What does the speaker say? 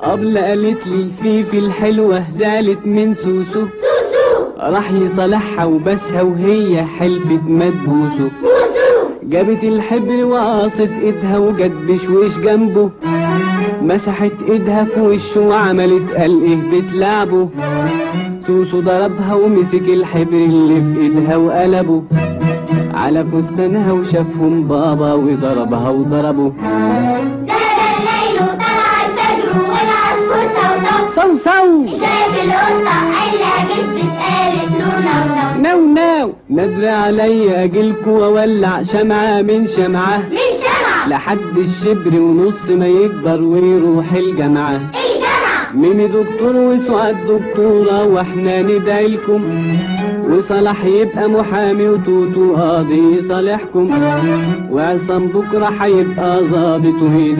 قبل قالت لي في الحلوة زعلت من سوسو. راح يصالحها وبسها وهي حلفت ما تبوسه. جابت الحبر وقاصت ايدها وجت بشويش جنبه، مسحت ايدها في وشه وعملت قال ايه بتلعبه. سوسو ضربها ومسك الحبر اللي في ايدها وقلبه على فستانها وشافهم بابا وضربها وضربه. ذهب الليل وطلع الفجر والعصفور صوصو صو شاف القطة قال لها بسبس قالت له نو نو ندري عليا اجيلكوا واولع شمعة من شمعة لحد الشبر ونص ما يكبر ويروح الجامعة. ميمي دكتور وسعاد دكتورة واحنا ندعي لكم، وصلاح يبقى محامي وتوتو قاضي يصالحكم، وعصام بكرة هيبقى ظابط وهداية.